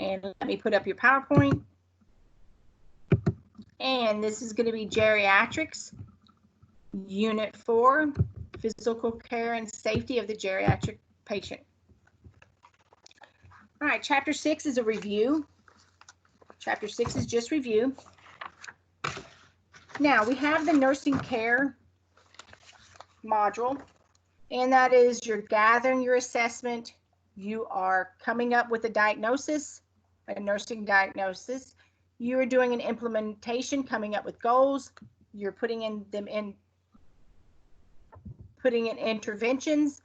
And let me put up your PowerPoint. And this is going to be Geriatrics, Unit 4, Physical Care and Safety of the Geriatric Patient. All right, Chapter 6 is a review. Chapter 6 is just review. Now, we have the nursing care module, and that is you're gathering your assessment. You are coming up with a diagnosis, a nursing diagnosis. You are doing an implementation, coming up with goals. You're putting in interventions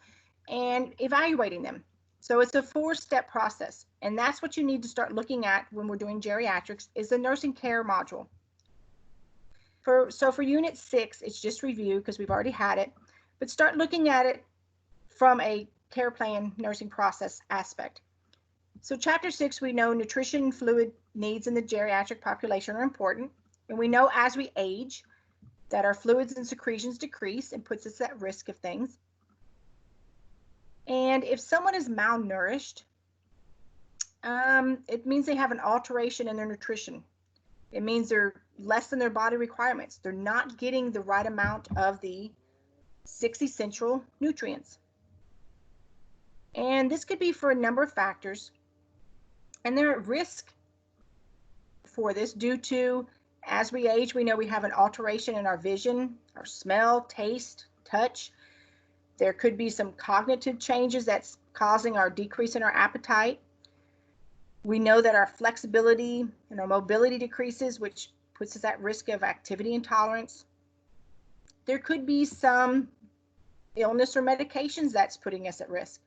and evaluating them. So it's a 4-step process, and that's what you need to start looking at when we're doing geriatrics is the nursing care module. So for Unit 6, it's just review because we've already had it, but start looking at it from a care plan nursing process aspect. So Chapter 6, we know nutrition and fluid needs in the geriatric population are important, and we know as we age that our fluids and secretions decrease and puts us at risk of things. And if someone is malnourished, it means they have an alteration in their nutrition. It means they're less than their body requirements. They're not getting the right amount of the 6 essential nutrients. And this could be for a number of factors. And they're at risk for this due to, as we age, we know we have an alteration in our vision, our smell, taste, touch. There could be some cognitive changes that's causing our decrease in our appetite. We know that our flexibility and our mobility decreases, which puts us at risk of activity intolerance. There could be some illness or medications that's putting us at risk.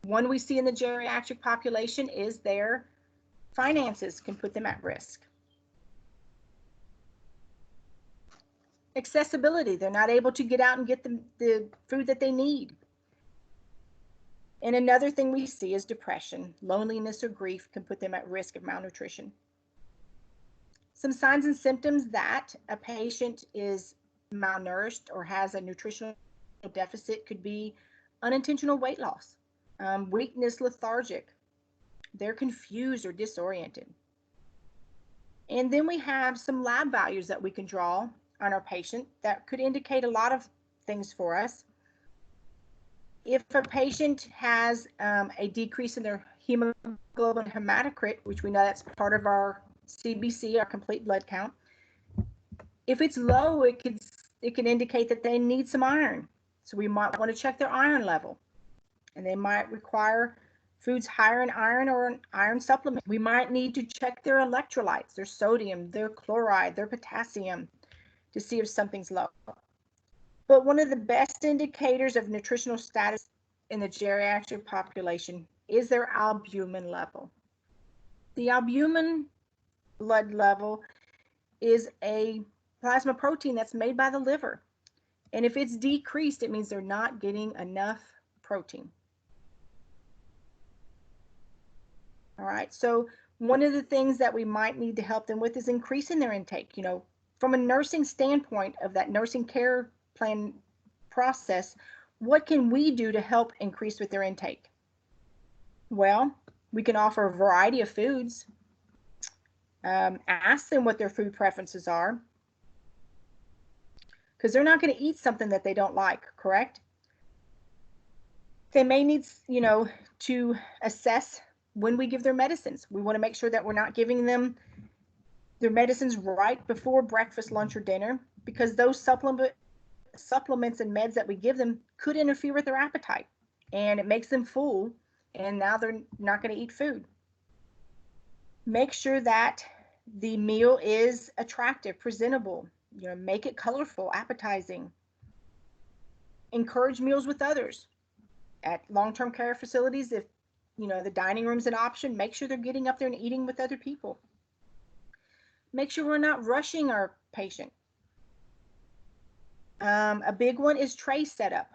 One we see in the geriatric population is their finances can put them at risk. Accessibility, they're not able to get out and get the food that they need. And another thing we see is depression. Loneliness or grief can put them at risk of malnutrition. Some signs and symptoms that a patient is malnourished or has a nutritional deficit could be unintentional weight loss, weakness, lethargic. They're confused or disoriented. And then we have some lab values that we can draw on our patient that could indicate a lot of things for us. If a patient has a decrease in their hemoglobin hematocrit, which we know that's part of our CBC, our complete blood count, if it's low, it can indicate that they need some iron. So we might want to check their iron level, and they might require foods higher in iron or an iron supplement. We might need to check their electrolytes, their sodium, their chloride, their potassium, to see if something's low. But one of the best indicators of nutritional status in the geriatric population is their albumin level. The albumin blood level is a plasma protein that's made by the liver. And if it's decreased, it means they're not getting enough protein. All right, so one of the things that we might need to help them with is increasing their intake. You know, from a nursing standpoint of that nursing care plan process, what can we do to help increase with their intake? Well, we can offer a variety of foods. Ask them what their food preferences are, because they're not going to eat something that they don't like, correct? They may need, you know, to assess when we give their medicines. We want to make sure that we're not giving them their medicines right before breakfast, lunch, or dinner, because those supplements and meds that we give them could interfere with their appetite, and it makes them full, and now they're not going to eat food. Make sure that the meal is attractive, presentable. You know, make it colorful, appetizing. Encourage meals with others. At long-term care facilities, if you know the dining room's an option, make sure they're getting up there and eating with other people. Make sure we're not rushing our patient. A big one is tray setup.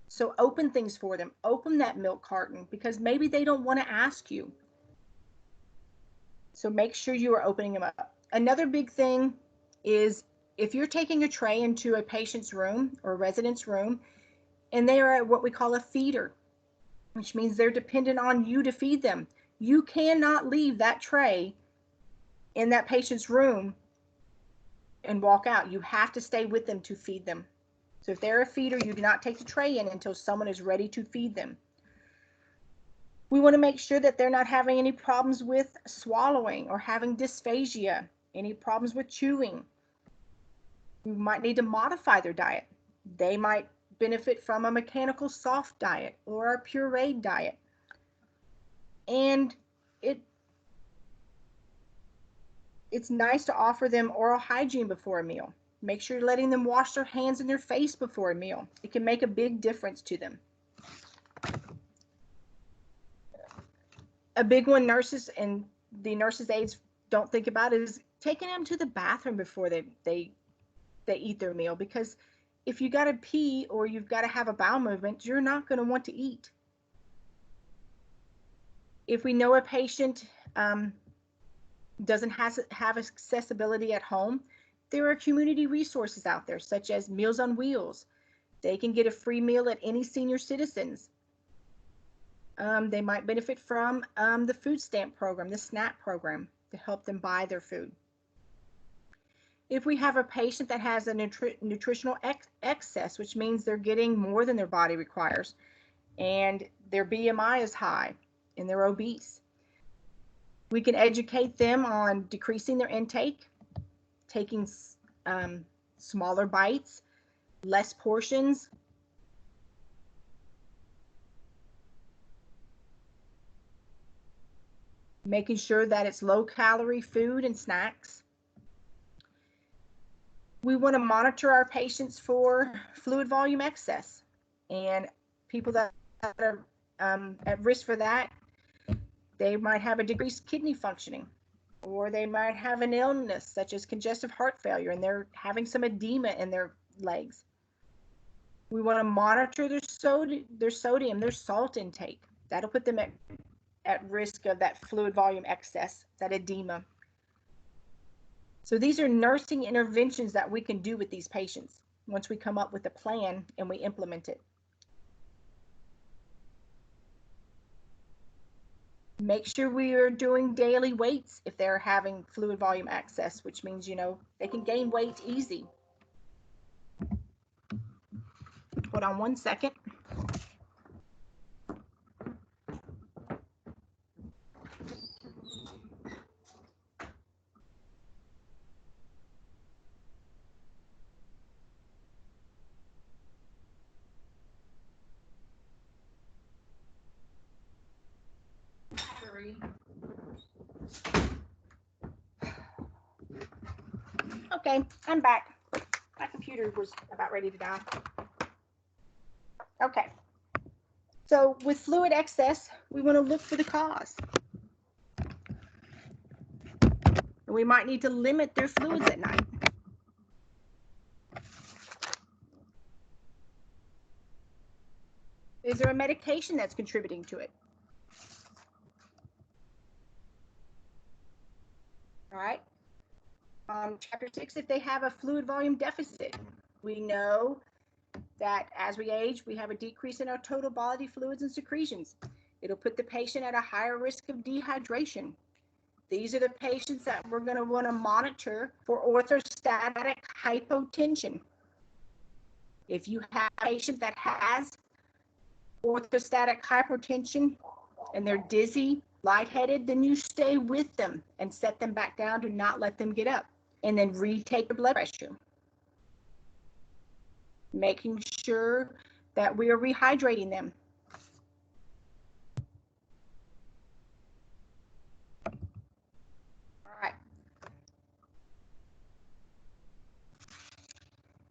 So open things for them. Open that milk carton, because maybe they don't want to ask you. So make sure you are opening them up. Another big thing is if you're taking a tray into a patient's room or a resident's room, and they are at what we call a feeder, which means they're dependent on you to feed them. You cannot leave that tray in that patient's room and walk out. You have to stay with them to feed them. So if they're a feeder, you do not take the tray in until someone is ready to feed them. We want to make sure that they're not having any problems with swallowing or having dysphagia, any problems with chewing. We might need to modify their diet. They might benefit from a mechanical soft diet or a pureed diet. And it's nice to offer them oral hygiene before a meal. Make sure you're letting them wash their hands and their face before a meal. It can make a big difference to them. A big one nurses and the nurses' aides don't think about is taking them to the bathroom before they eat their meal, because if you got to pee or you've got to have a bowel movement, you're not going to want to eat. If we know a patient doesn't have accessibility at home, there are community resources out there, such as Meals on Wheels. They can get a free meal at any senior citizens. They might benefit from the food stamp program, the SNAP program, to help them buy their food. If we have a patient that has a nutritional excess, which means they're getting more than their body requires, and their BMI is high and they're obese, we can educate them on decreasing their intake, taking smaller bites, less portions. Making sure that it's low-calorie food and snacks. We want to monitor our patients for fluid volume excess, and people that are at risk for that, they might have a decreased kidney functioning, or they might have an illness such as congestive heart failure and they're having some edema in their legs. We want to monitor their sodium, their salt intake. That'll put them at risk of that fluid volume excess, that edema. So these are nursing interventions that we can do with these patients once we come up with a plan and we implement it. Make sure we are doing daily weights if they're having fluid volume access, which means, they can gain weight easy. Hold on one second. Okay, I'm back. My computer was about ready to die. Okay, so with fluid excess, we want to look for the cause. We might need to limit their fluids at night. Is there a medication that's contributing to it? All right. Chapter 6, if they have a fluid volume deficit, we know that as we age, we have a decrease in our total bodily fluids and secretions. It'll put the patient at a higher risk of dehydration. These are the patients that we're going to want to monitor for orthostatic hypotension. If you have a patient that has orthostatic hypertension and they're dizzy, lightheaded, then you stay with them and set them back down. Do not let them get up, and then retake their blood pressure. Making sure that we are rehydrating them. All right.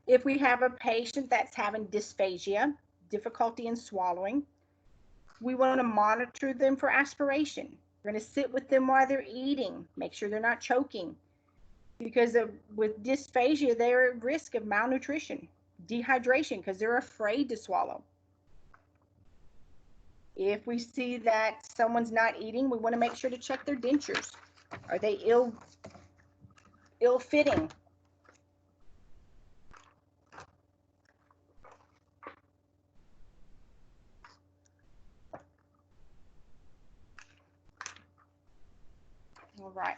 If we have a patient that's having dysphagia, difficulty in swallowing, we want to monitor them for aspiration. We're going to sit with them while they're eating, make sure they're not choking, because with dysphagia, they're at risk of malnutrition, dehydration, because they're afraid to swallow. If we see that someone's not eating, we want to make sure to check their dentures. Are they ill-fitting? All right.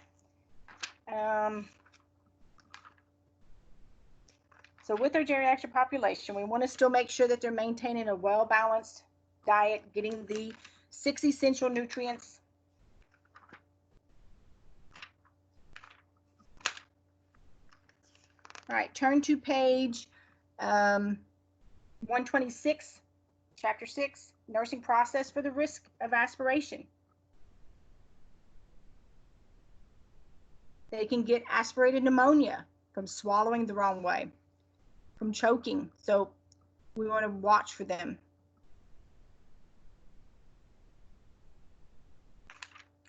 So with our geriatric population, we want to still make sure that they're maintaining a well-balanced diet, getting the 6 essential nutrients. All right, turn to page 126, chapter 6, nursing process for the risk of aspiration. They can get aspirated pneumonia from swallowing the wrong way, from choking. So we want to watch for them.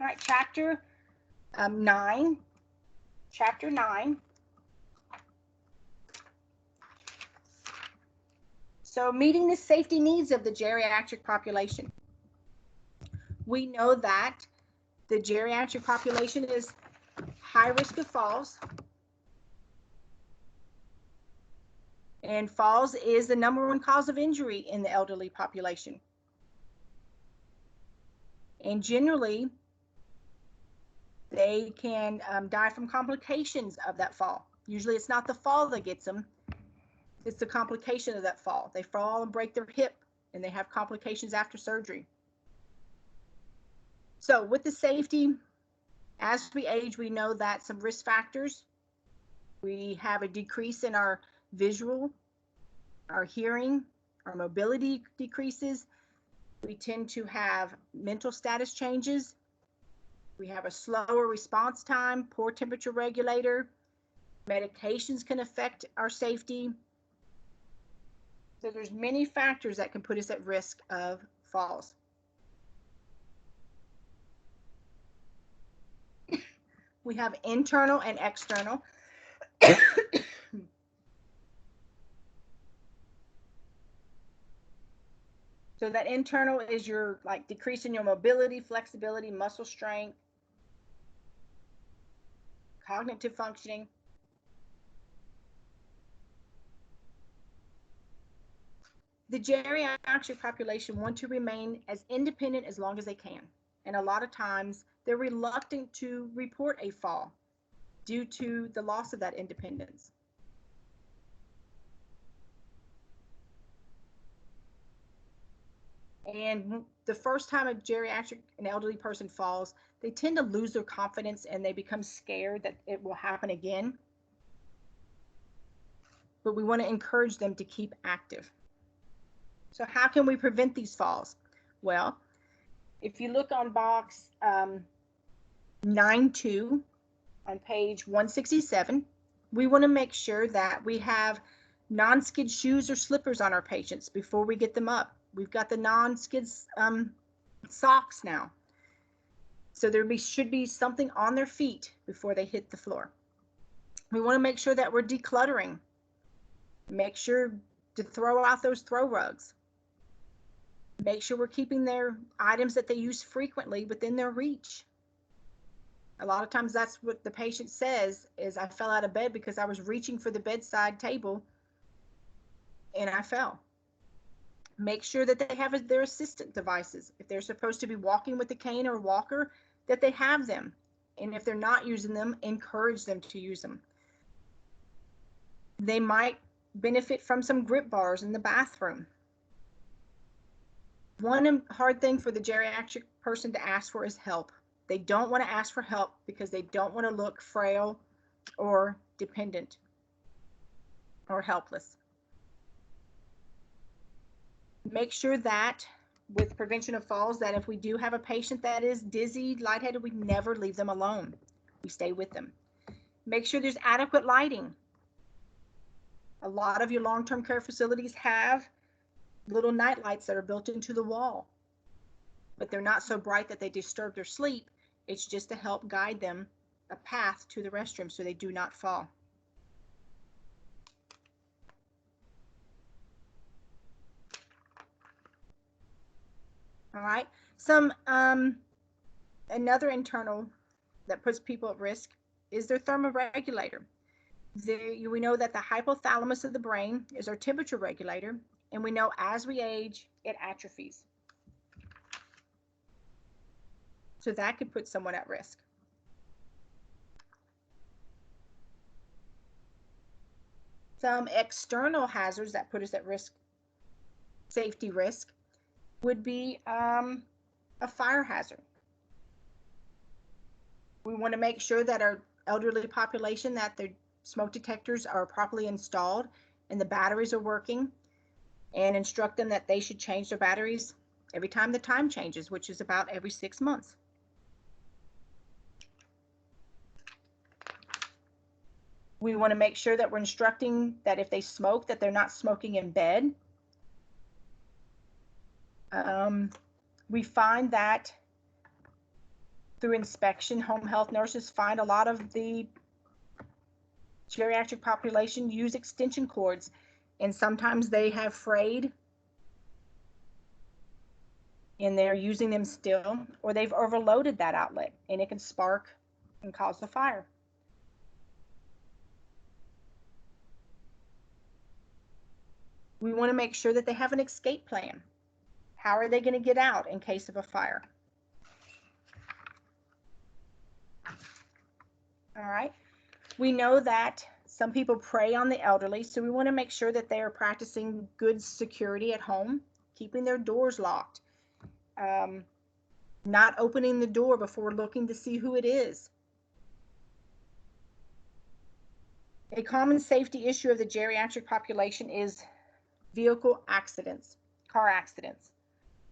All right, chapter 9. Chapter 9. So meeting the safety needs of the geriatric population. We know that the geriatric population is high risk of falls. And falls is the #1 cause of injury in the elderly population. And generally, they can die from complications of that fall. Usually it's not the fall that gets them, it's the complication of that fall. They fall and break their hip and they have complications after surgery. So with the safety, as we age, we know that some risk factors, we have a decrease in our visual, our hearing, our mobility decreases. We tend to have mental status changes. We have a slower response time, poor temperature regulator. Medications can affect our safety. So there's many factors that can put us at risk of falls. We have internal and external. So that internal is your decreasing your mobility, flexibility, muscle strength, cognitive functioning. The geriatric population want to remain as independent as long as they can. And a lot of times they're reluctant to report a fall due to the loss of that independence. And the first time a geriatric, an elderly person falls, they tend to lose their confidence and they become scared that it will happen again. But we want to encourage them to keep active. So how can we prevent these falls? Well, if you look on box 9.2 on page 167, we want to make sure that we have non-skid shoes or slippers on our patients before we get them up. We've got the non-skid socks now. So there should be something on their feet before they hit the floor. We want to make sure that we're decluttering. Make sure to throw out those throw rugs. Make sure we're keeping their items that they use frequently within their reach. A lot of times that's what the patient says is, I fell out of bed because I was reaching for the bedside table and I fell. Make sure that they have their assistant devices. If they're supposed to be walking with a cane or a walker, that they have them. And if they're not using them, encourage them to use them. They might benefit from some grip bars in the bathroom. One hard thing for the geriatric person to ask for is help. They don't want to ask for help because they don't want to look frail or dependent or helpless. Make sure that with prevention of falls, that if we do have a patient that is dizzy, lightheaded, we never leave them alone. We stay with them. Make sure there's adequate lighting. A lot of your long-term care facilities have little night lights that are built into the wall, but they're not so bright that they disturb their sleep. It's just to help guide them a path to the restroom so they do not fall. All right, another internal that puts people at risk is their thermoregulator. We know that the hypothalamus of the brain is our temperature regulator, and we know as we age, it atrophies. So that could put someone at risk. Some external hazards that put us at risk, safety risk, would be a fire hazard. We want to make sure that our elderly population, that their smoke detectors are properly installed and the batteries are working, and instruct them that they should change their batteries every time the time changes, which is about every 6 months. We want to make sure that we're instructing that if they smoke, that they're not smoking in bed. We find that through inspection, home health nurses find a lot of the geriatric population use extension cords, and sometimes they have frayed and they're using them still, or they've overloaded that outlet and it can spark and cause a fire. We want to make sure that they have an escape plan. How are they going to get out in case of a fire? All right. We know that some people prey on the elderly, so we want to make sure that they are practicing good security at home, keeping their doors locked, not opening the door before looking to see who it is. A common safety issue of the geriatric population is vehicle accidents, car accidents.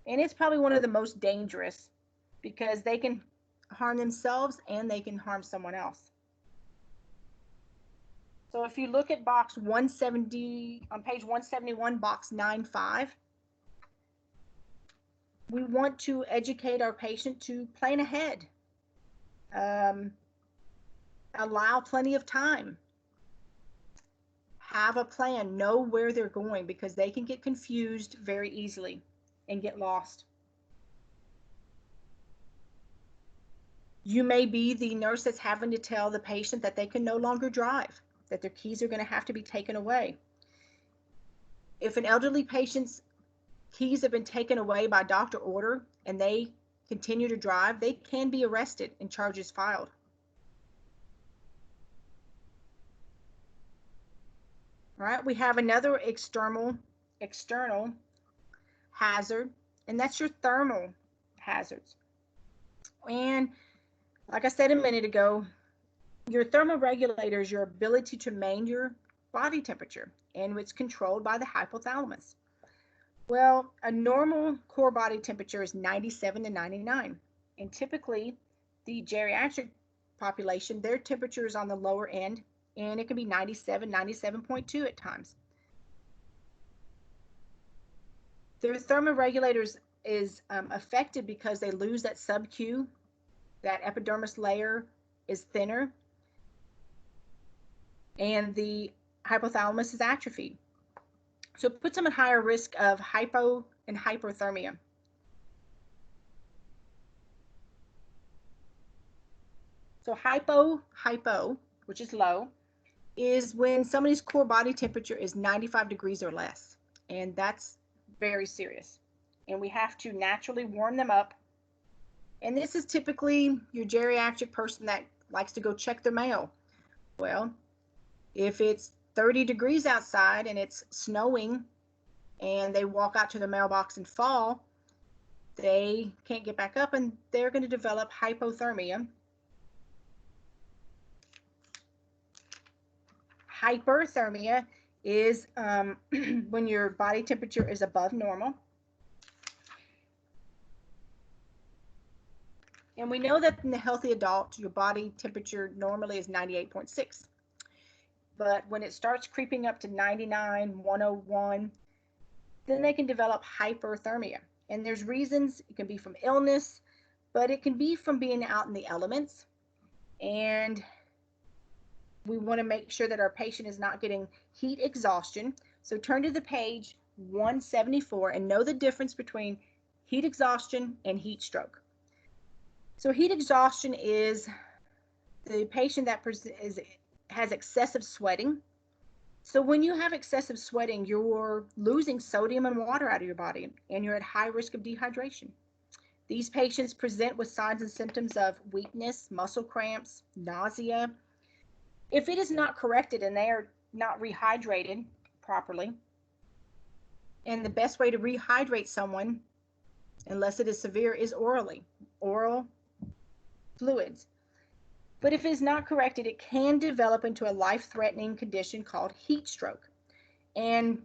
And it's probably one of the most dangerous because they can harm themselves and they can harm someone else. So if you look at box 170, on page 171, box 9.5, we want to educate our patient to plan ahead, allow plenty of time, have a plan, know where they're going, because they can get confused very easily and get lost. You may be the nurse that's having to tell the patient that they can no longer drive, that their keys are going to have to be taken away. If an elderly patient's keys have been taken away by doctor order and they continue to drive, they can be arrested and charges filed. All right, we have another external hazard, and that's your thermal hazards. And like I said a minute ago, your thermal regulator is your ability to maintain your body temperature, and it's controlled by the hypothalamus. Well, a normal core body temperature is 97 to 99, and typically the geriatric population, their temperature is on the lower end, and it can be 97, 97.2 at times. Their thermoregulators is affected because they lose that sub-Q, that epidermis layer is thinner, and the hypothalamus is atrophied. So it puts them at higher risk of hypo and hyperthermia. So hypo, which is low, is when somebody's core body temperature is 95 degrees or less, and that's very serious. And we have to naturally warm them up. And this is typically your geriatric person that likes to go check their mail. Well, if it's 30 degrees outside and it's snowing and they walk out to the mailbox and fall, they can't get back up and they're going to develop hypothermia. Hyperthermia is when your body temperature is above normal. And we know that in the healthy adult, your body temperature normally is 98.6. But when it starts creeping up to 99, 101, then they can develop hyperthermia. And there's reasons. It can be from illness, but it can be from being out in the elements. And we want to make sure that our patient is not getting heat exhaustion. So turn to the page 174 and know the difference between heat exhaustion and heat stroke. So heat exhaustion is the patient that has excessive sweating. So when you have excessive sweating, you're losing sodium and water out of your body, and you're at high risk of dehydration. These patients present with signs and symptoms of weakness, muscle cramps, nausea. If it is not corrected and they are not rehydrated properly. And the best way to rehydrate someone, unless it is severe, is orally, oral fluids. But if it is not corrected, it can develop into a life-threatening condition called heat stroke. And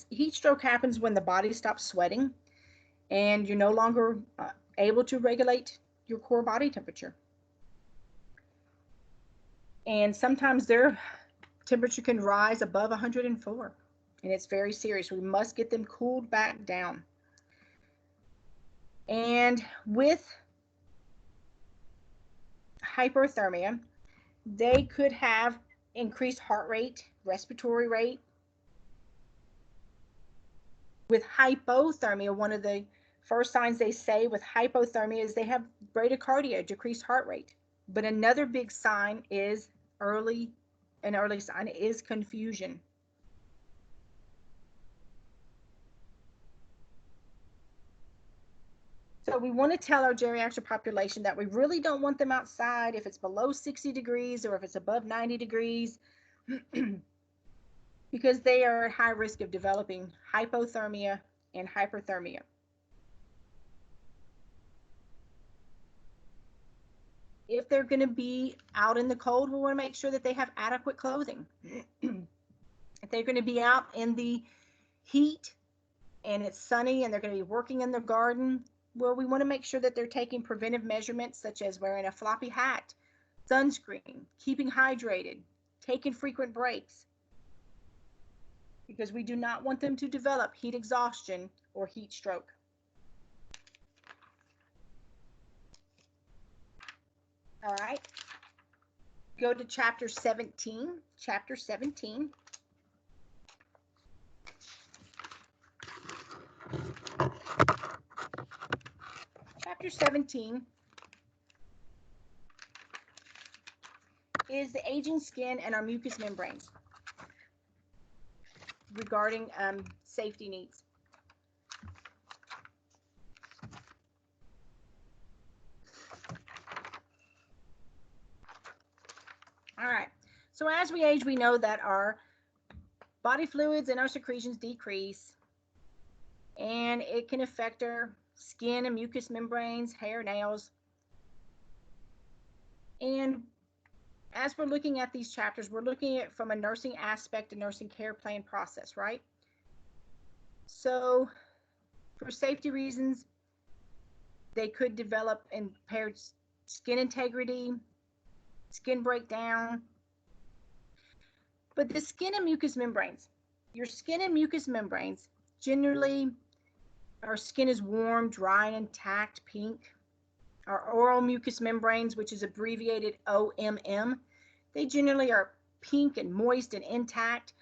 heat stroke happens when the body stops sweating and you're no longer able to regulate your core body temperature. And sometimes their temperature can rise above 104, and it's very serious. We must get them cooled back down. And with hyperthermia, they could have increased heart rate, respiratory rate. With hypothermia, one of the first signs they say with hypothermia is they have bradycardia, decreased heart rate. But another big sign is an early sign is confusion. So we want to tell our geriatric population that we really don't want them outside if it's below 60 degrees or if it's above 90 degrees because they are at high risk of developing hypothermia and hyperthermia. If they're going to be out in the cold, we want to make sure that they have adequate clothing. If they're going to be out in the heat and it's sunny and they're going to be working in their garden, well, we want to make sure that they're taking preventive measurements such as wearing a floppy hat, sunscreen, keeping hydrated, taking frequent breaks, because we do not want them to develop heat exhaustion or heat stroke. All right, go to chapter 17. Chapter 17. Chapter 17 is the aging skin and our mucous membranes regarding safety needs. All right, so as we age, we know that our body fluids and our secretions decrease, and it can affect our skin and mucous membranes, hair, nails. And as we're looking at these chapters, we're looking at it from a nursing aspect, a nursing care plan process, right? So for safety reasons, they could develop impaired skin integrity, skin breakdown. But the skin and mucous membranes, your skin and mucous membranes, generally our skin is warm, dry, and intact, pink. Our oral mucous membranes, which is abbreviated OMM, they generally are pink and moist and intact.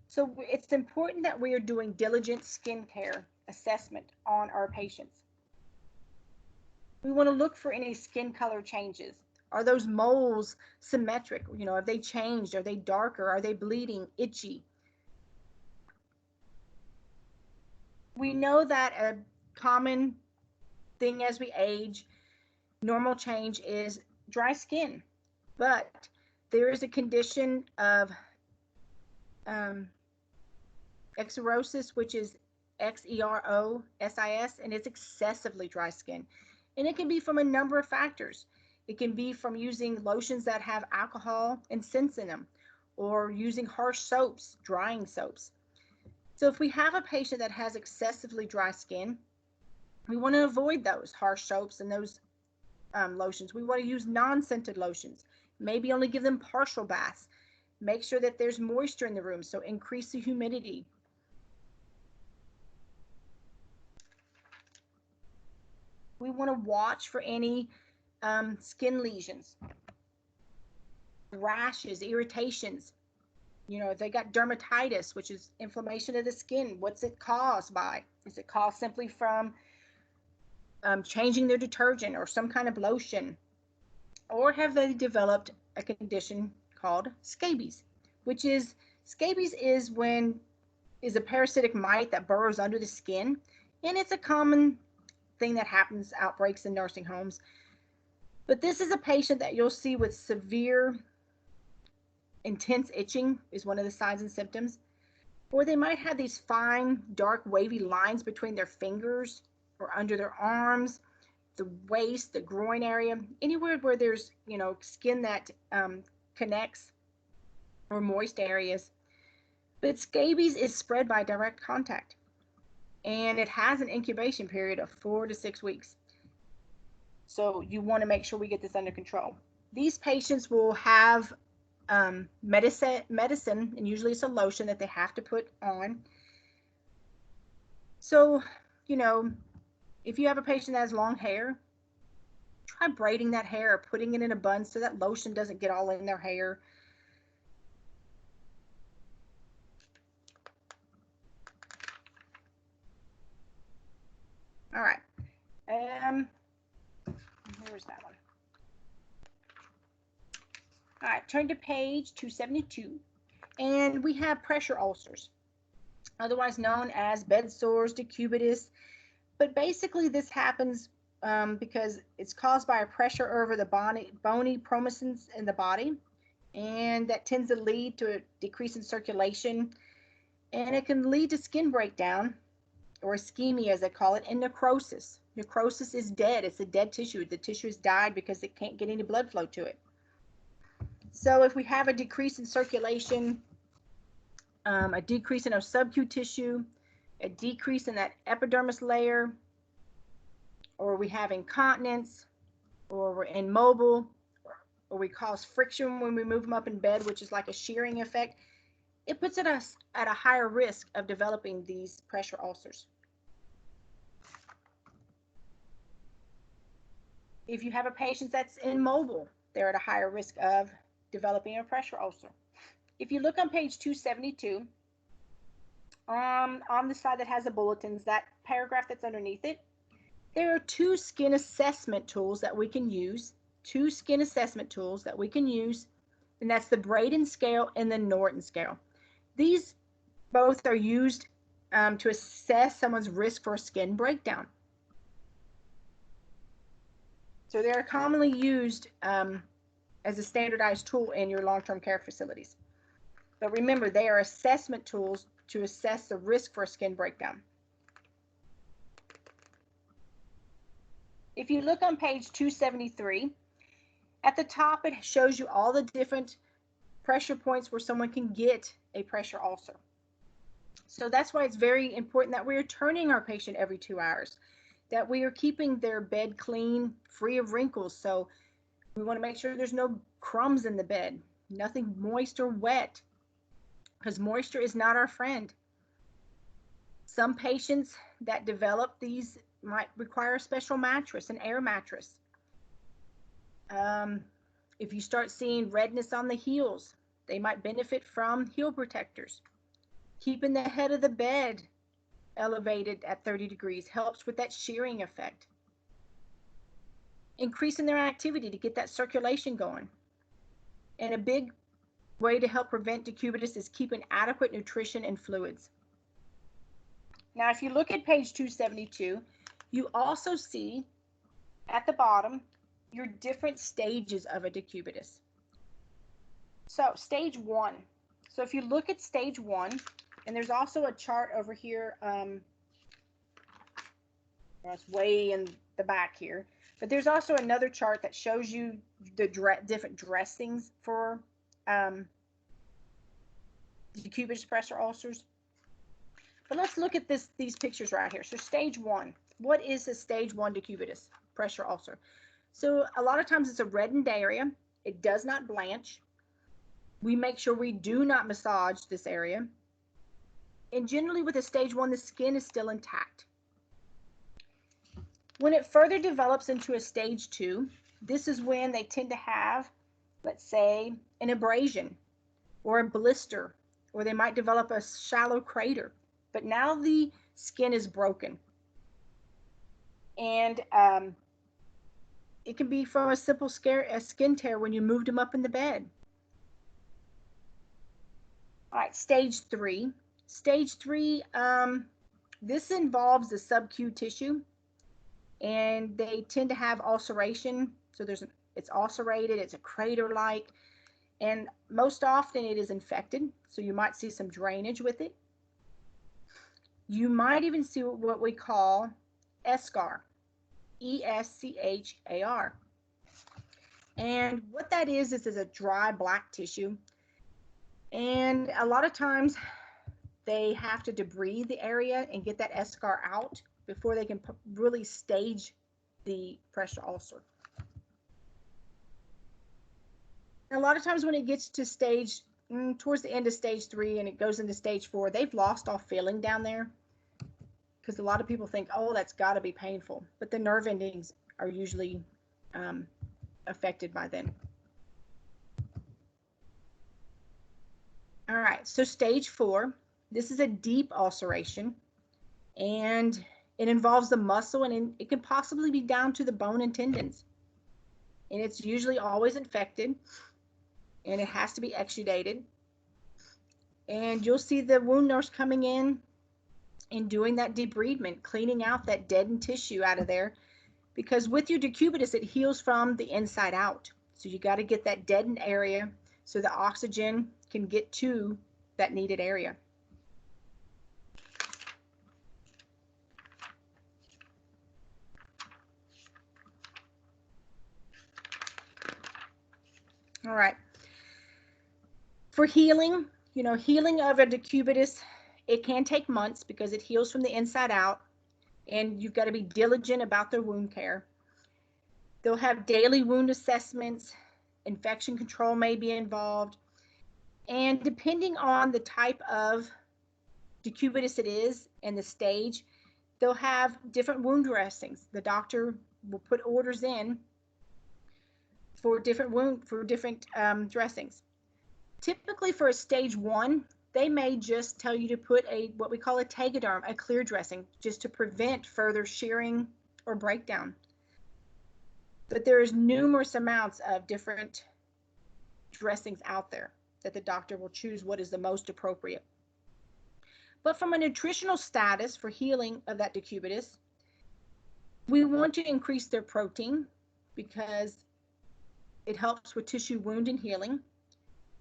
So it's important that we are doing diligent skincare assessment on our patients. We want to look for any skin color changes. Are those moles symmetric? You know, have they changed? Are they darker? Are they bleeding, itchy? We know that a common thing as we age, normal change is dry skin, but there is a condition of xerosis, which is XEROSIS, and it's excessively dry skin. And it can be from a number of factors. It can be from using lotions that have alcohol and scents in them, or using harsh soaps, drying soaps. So if we have a patient that has excessively dry skin, we want to avoid those harsh soaps and those lotions. We want to use non-scented lotions. Maybe only give them partial baths. Make sure that there's moisture in the room, so increase the humidity. We want to watch for any skin lesions, rashes, irritations. You know, if they got dermatitis, which is inflammation of the skin, what's it caused by? Is it caused simply from changing their detergent or some kind of lotion? Or have they developed a condition called scabies, which is a parasitic mite that burrows under the skin, and it's a common thing that happens, outbreaks in nursing homes. But this is a patient that you'll see with severe intense itching is one of the signs and symptoms. Or they might have these fine, dark, wavy lines between their fingers or under their arms, the waist, the groin area, anywhere where there's, skin that connects or moist areas. But scabies is spread by direct contact, and it has an incubation period of 4 to 6 weeks. So you want to make sure we get this under control. These patients will have medicine, and usually it's a lotion that they have to put on. So, if you have a patient that has long hair, try braiding that hair or putting it in a bun so that lotion doesn't get all in their hair. All right. Where's that one? All right, turn to page 272. And we have pressure ulcers, otherwise known as bed sores, decubitus. But basically this happens because it's caused by a pressure over the bony prominences in the body, and that tends to lead to a decrease in circulation, and it can lead to skin breakdown, or ischemia as they call it, and necrosis. Necrosis is dead. It's a dead tissue. The tissue has died because it can't get any blood flow to it. So if we have a decrease in circulation, a decrease in our subcutaneous tissue, a decrease in that epidermis layer, or we have incontinence, or we're immobile, or we cause friction when we move them up in bed, which is like a shearing effect, it puts us at a higher risk of developing these pressure ulcers. If you have a patient that's immobile, they're at a higher risk of developing a pressure ulcer. If you look on page 272, on the side that has the bulletins, that paragraph that's underneath it, there are two skin assessment tools that we can use. And that's the Braden scale and the Norton scale. These both are used to assess someone's risk for a skin breakdown. So they are commonly used as a standardized tool in your long-term care facilities. But remember, they are assessment tools to assess the risk for a skin breakdown. If you look on page 273, at the top it shows you all the different pressure points where someone can get a pressure ulcer. So that's why it's very important that we are turning our patient every 2 hours, that we are keeping their bed clean, free of wrinkles. So we want to make sure there's no crumbs in the bed, nothing moist or wet, because moisture is not our friend. Some patients that develop these might require a special mattress, an air mattress. If you start seeing redness on the heels, they might benefit from heel protectors. Keeping the head of the bed elevated at 30 degrees helps with that shearing effect. Increasing their activity to get that circulation going. And a big way to help prevent decubitus is keeping adequate nutrition and fluids. Now, if you look at page 272, you also see at the bottom your different stages of a decubitus. So stage 1. So if you look at stage 1, and there's also a chart over here, it's way in the back here, but there's also another chart that shows you the different dressings for decubitus pressure ulcers. But let's look at these pictures right here. So stage 1, what is a stage 1 decubitus pressure ulcer? So a lot of times it's a reddened area. It does not blanch. We make sure we do not massage this area. And generally with a stage 1, the skin is still intact. When it further develops into a stage 2, this is when they tend to have, let's say, an abrasion or a blister, or they might develop a shallow crater. But now the skin is broken. And it can be from a simple skin tear when you moved them up in the bed. All right, stage 3. Stage 3, this involves the subcutaneous tissue, and they tend to have ulceration. So it's ulcerated, it's a crater-like, And most often it is infected, so you might see some drainage with it. You might even see what we call eschar, ESCHAR. And what that is a dry black tissue. And a lot of times they have to debride the area and get that eschar out before they can really stage the pressure ulcer. And a lot of times when it gets to stage, towards the end of stage 3 and it goes into stage 4, they've lost all feeling down there, because a lot of people think, oh, that's got to be painful. But the nerve endings are usually affected by then. All right, so stage 4, this is a deep ulceration, and it involves the muscle, and it can possibly be down to the bone and tendons. And it's usually always infected, and it has to be exudated. And you'll see the wound nurse coming in and doing that debridement, cleaning out that deadened tissue out of there, because with your decubitus, it heals from the inside out. So you got to get that deadened area so the oxygen can get to that needed area. All right. For healing, healing of a decubitus, it can take months because it heals from the inside out, and you've got to be diligent about their wound care. They'll have daily wound assessments, infection control may be involved, and depending on the type of decubitus it is and the stage, they'll have different wound dressings. The doctor will put orders in for different dressings. Typically for a stage 1, they may just tell you to put what we call a tegaderm, a clear dressing, just to prevent further shearing or breakdown. But there's numerous amounts of different dressings out there that the doctor will choose what is the most appropriate. But from a nutritional status for healing of that decubitus, we want to increase their protein because it helps with tissue wound and healing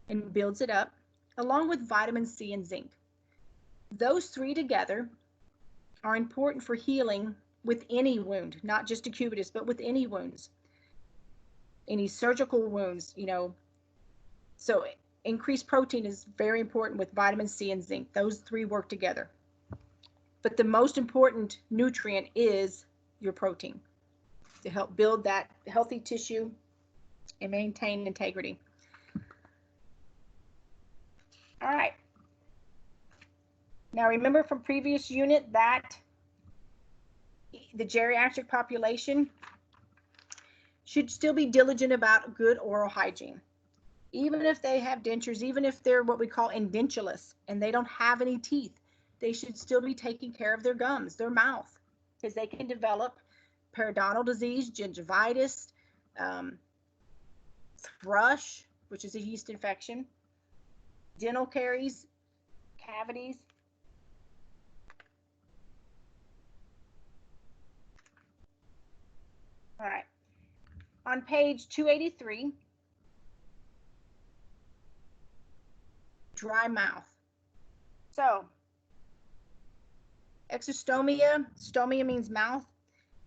and builds it up, along with vitamin C and zinc. Those 3 together are important for healing with any wound, not just decubitus, but with any wounds, any surgical wounds, So increased protein is very important with vitamin C and zinc. Those 3 work together. But the most important nutrient is your protein to help build that healthy tissue and maintain integrity. All right. Now remember from previous unit that the geriatric population should still be diligent about good oral hygiene. Even if they have dentures, even if they're what we call edentulous and they don't have any teeth, they should still be taking care of their gums, their mouth, because they can develop periodontal disease, gingivitis, thrush, which is a yeast infection, dental caries, cavities. All right. On page 283, dry mouth. So, exostomia, stomia means mouth,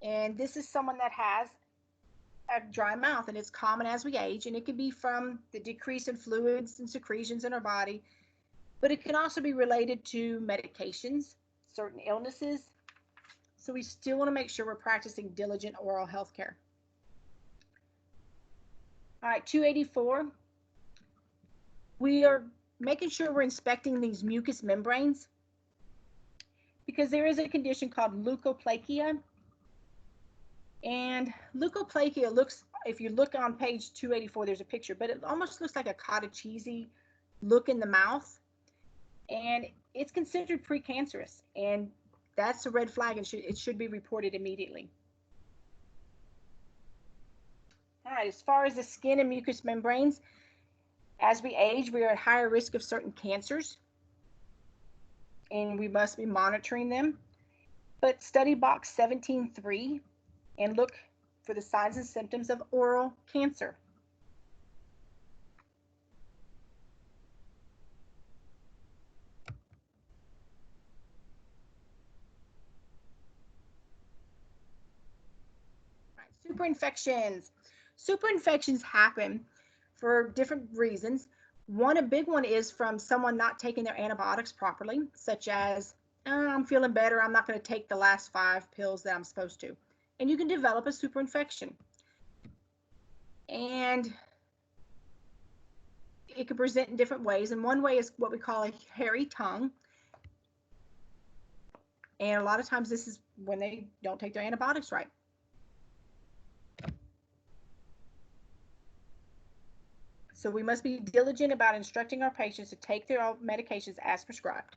and this is someone that has a dry mouth, and it's common as we age, and it can be from the decrease in fluids and secretions in our body, but it can also be related to medications, certain illnesses. So we still want to make sure we're practicing diligent oral health care. All right, 284. We are making sure we're inspecting these mucous membranes because there is a condition called leukoplakia. And leukoplakia looks, if you look on page 284, there's a picture, but it almost looks like a cottage cheesy look in the mouth. And it's considered precancerous. And that's a red flag, and it should be reported immediately. All right, as far as the skin and mucous membranes, as we age, we are at higher risk of certain cancers, and we must be monitoring them. But study box 17.3 and look for the signs and symptoms of oral cancer. Superinfections. Superinfections happen for different reasons. A big one is from someone not taking their antibiotics properly, such as, I'm feeling better, I'm not going to take the last 5 pills that I'm supposed to. And you can develop a superinfection. And it can present in different ways. And one way is what we call a hairy tongue. And a lot of times this is when they don't take their antibiotics right. So we must be diligent about instructing our patients to take their medications as prescribed.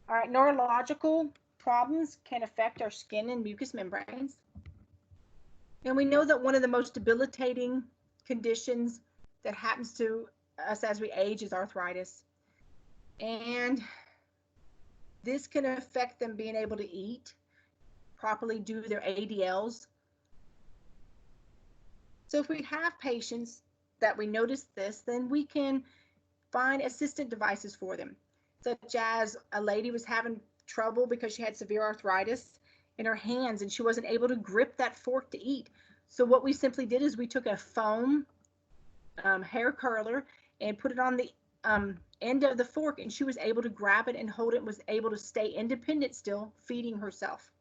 All right, neurological problems can affect our skin and mucous membranes. And we know that one of the most debilitating conditions that happens to us as we age is arthritis. And this can affect them being able to eat properly, do their ADLs. So if we have patients that we notice this, then we can find assistant devices for them, such as a lady was having trouble because she had severe arthritis in her hands and she wasn't able to grip that fork to eat. So what we simply did is we took a foam hair curler and put it on the end of the fork, and she was able to grab it and hold it and was able to stay independent still, feeding herself.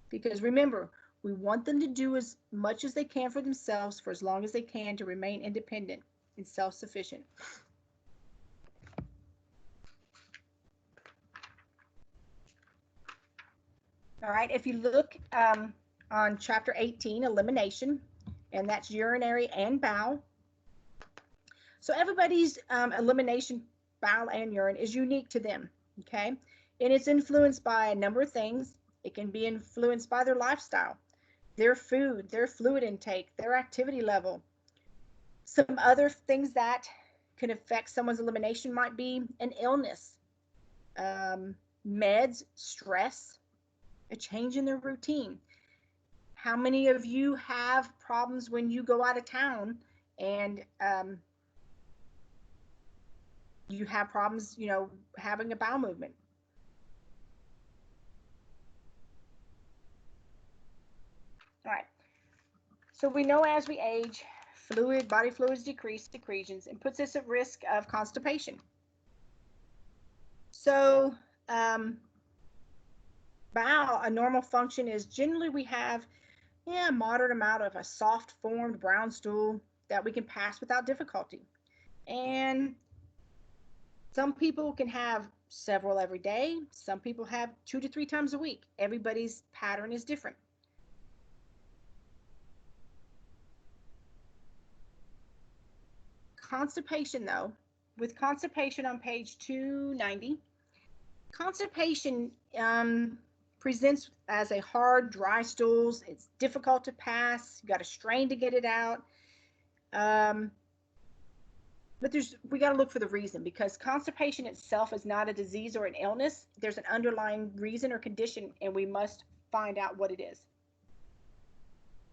Because remember, we want them to do as much as they can for themselves for as long as they can to remain independent and self-sufficient. All right, if you look on chapter 18, elimination, and that's urinary and bowel. So everybody's elimination, bowel and urine, is unique to them, okay? And it's influenced by a number of things. It can be influenced by their lifestyle, their food, their fluid intake, their activity level. Some other things that can affect someone's elimination might be an illness, meds, stress, a change in their routine. How many of you have problems when you go out of town and you have problems, having a bowel movement? All right. So we know as we age, body fluids decrease, secretions, and puts us at risk of constipation. So bowel, a normal function is generally we have a moderate amount of a soft formed brown stool that we can pass without difficulty. And some people can have several every day. Some people have 2 to 3 times a week. Everybody's pattern is different. Constipation, though, with constipation on page 290, constipation presents as a hard, dry stools. It's difficult to pass. You got to strain to get it out. But we got to look for the reason, because constipation itself is not a disease or an illness. There's an underlying reason or condition, and we must find out what it is.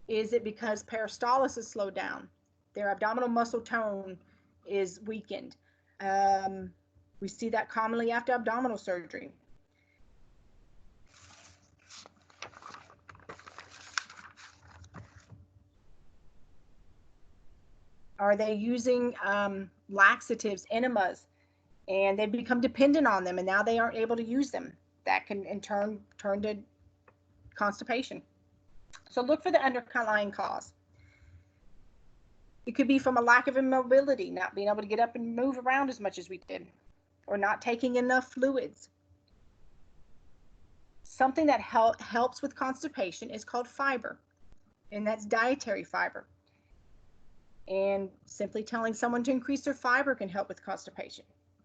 Is it because peristalsis is slowed down? Their abdominal muscle tone is weakened. We see that commonly after abdominal surgery. Are they using laxatives, enemas, and they become dependent on them, and now they aren't able to use them? That can in turn to constipation. So look for the underlying cause. It could be from a lack of immobility, not being able to get up and move around as much as we did, or not taking enough fluids. Something that helps with constipation is called fiber, and that's dietary fiber. And simply telling someone to increase their fiber can help with constipation.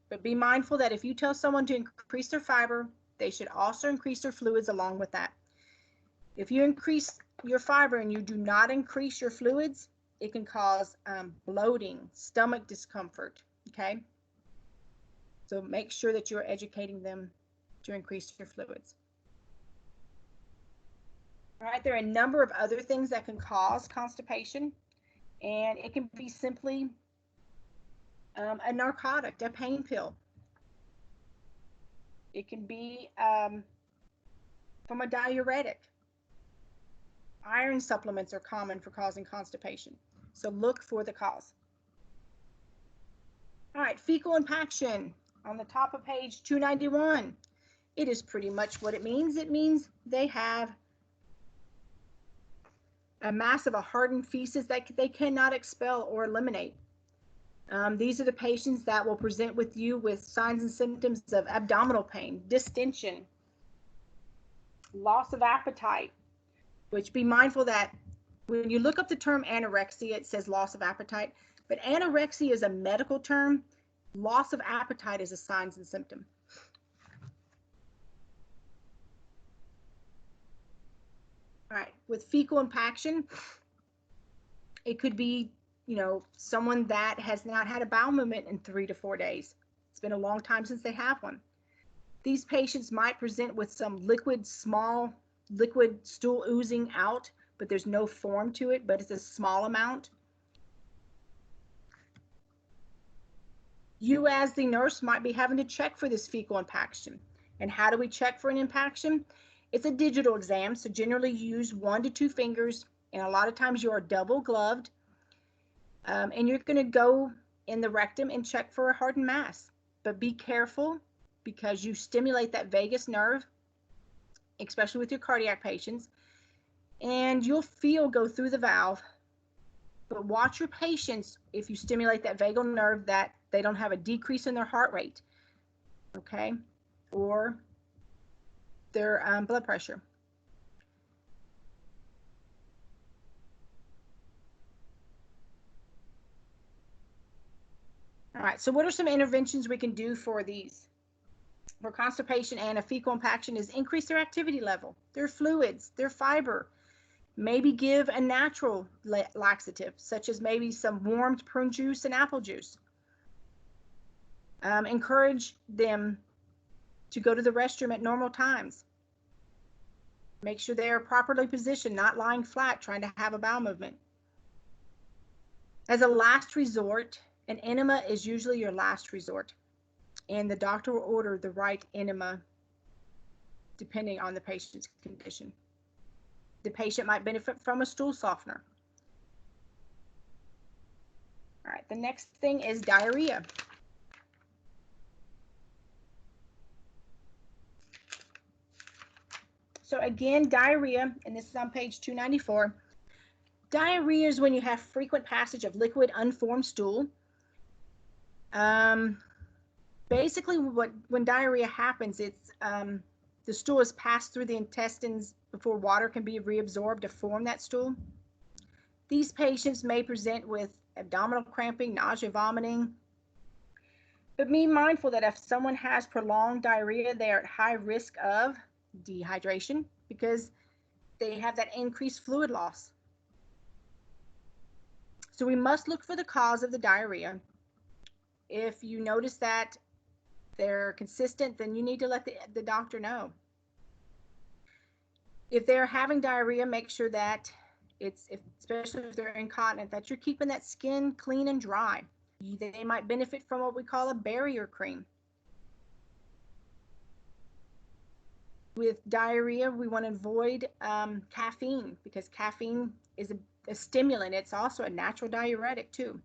But be mindful that if you tell someone to increase their fiber, they should also increase their fluids along with that. If you increase your fiber and you do not increase your fluids, it can cause bloating, stomach discomfort, okay? So make sure that you're educating them to increase your fluids. All right, there are a number of other things that can cause constipation, and it can be simply a narcotic, a pain pill. It can be from a diuretic. Iron supplements are common for causing constipation, so look for the cause. All right, fecal impaction on the top of page 291. It is pretty much what it means. It means they have a mass of a hardened feces that they cannot expel or eliminate. These are the patients that will present with you with signs and symptoms of abdominal pain, distension, loss of appetite, which be mindful that when you look up the term anorexia, it says loss of appetite, but anorexia is a medical term. Loss of appetite is a signs and symptom. All right, with fecal impaction, it could be, someone that has not had a bowel movement in 3 to 4 days. It's been a long time since they have one. These patients might present with some small liquid stool oozing out, but there's no form to it, but it's a small amount. You as the nurse might be having to check for this fecal impaction. And how do we check for an impaction? It's a digital exam, so generally you use 1 to 2 fingers, and a lot of times you are double gloved, and you're going to go in the rectum and check for a hardened mass. But be careful, because you stimulate that vagus nerve, especially with your cardiac patients, and you'll feel go through the valve. But watch your patients, if you stimulate that vagal nerve, that they don't have a decrease in their heart rate, okay, or their blood pressure. All right, so what are some interventions we can do for these? For constipation and a fecal impaction is increase their activity level, their fluids, their fiber. Maybe give a natural laxative, such as maybe some warmed prune juice and apple juice. Encourage them to go to the restroom at normal times. Make sure they are properly positioned, not lying flat, trying to have a bowel movement. As a last resort, an enema is usually your last resort, and the doctor will order the right enema depending on the patient's condition. The patient might benefit from a stool softener. All right, the next thing is diarrhea. So again, diarrhea, and this is on page 294. Diarrhea is when you have frequent passage of liquid, unformed stool. Basically, when diarrhea happens, it's the stool is passed through the intestines before water can be reabsorbed to form that stool. These patients may present with abdominal cramping, nausea, vomiting. But be mindful that if someone has prolonged diarrhea, they are at high risk of dehydration because they have that increased fluid loss. So we must look for the cause of the diarrhea. If you notice that they're consistent, then you need to let the doctor know. If they're having diarrhea, make sure that especially if they're incontinent, that you're keeping that skin clean and dry. They might benefit from what we call a barrier cream. With diarrhea, we want to avoid caffeine, because caffeine is a stimulant. It's also a natural diuretic too.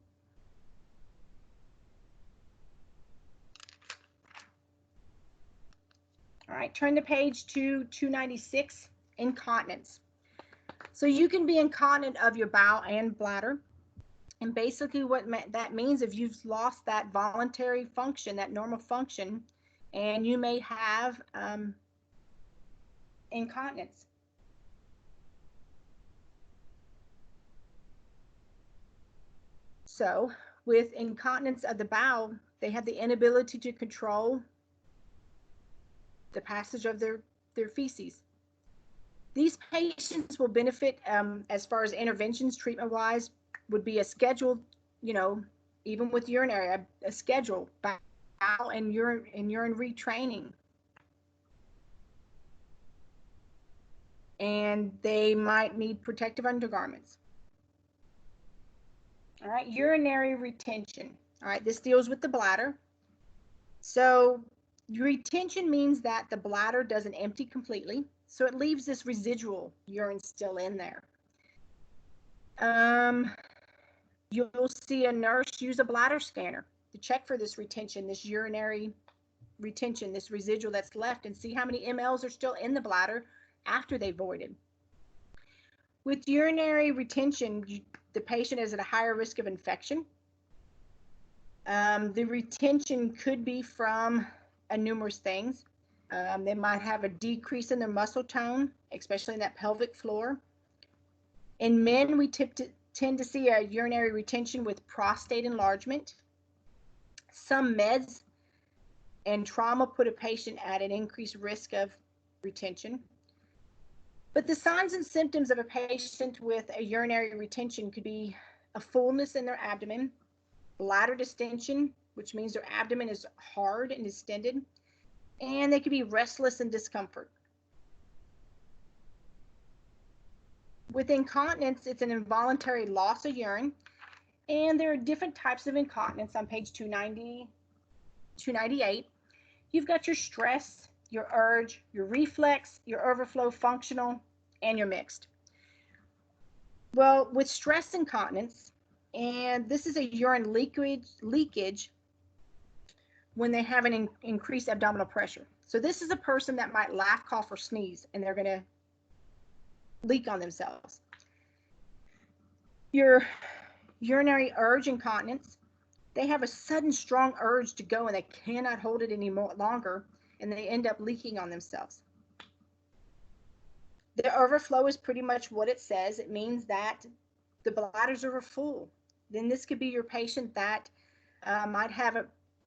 All right, turn the page to 296, incontinence. So you can be incontinent of your bowel and bladder. And basically what that means, if you've lost that voluntary function, that normal function, and you may have incontinence. So with incontinence of the bowel, they have the inability to control the passage of their feces. These patients will benefit as far as interventions treatment-wise would be a scheduled, even with urinary, a schedule, bowel and urine retraining. And they might need protective undergarments. All right, urinary retention. All right, this deals with the bladder. So retention means that the bladder doesn't empty completely, so it leaves this residual urine still in there. Um, you'll see a nurse use a bladder scanner to check for this retention, this urinary retention, this residual that's left, and see how many mLs are still in the bladder after they voided. With urinary retention, the patient is at a higher risk of infection. The retention could be from numerous things. They might have a decrease in their muscle tone, especially in that pelvic floor. In men, we tend to see a urinary retention with prostate enlargement. Some meds and trauma put a patient at an increased risk of retention. But the signs and symptoms of a patient with a urinary retention could be a fullness in their abdomen, bladder distension, which means their abdomen is hard and distended, and they could be restless and discomfort. With incontinence, it's an involuntary loss of urine, and there are different types of incontinence on page 290, 298. You've got your stress, your urge, your reflex, your overflow functional, and your mixed. Well, with stress incontinence, and this is a urine leakage when they have an increased abdominal pressure. So this is a person that might laugh, cough, or sneeze, and they're going to leak on themselves. Your urinary urge incontinence, they have a sudden strong urge to go and they cannot hold it any longer, and they end up leaking on themselves. The overflow is pretty much what it says. It means that the bladders are full. Then this could be your patient that might have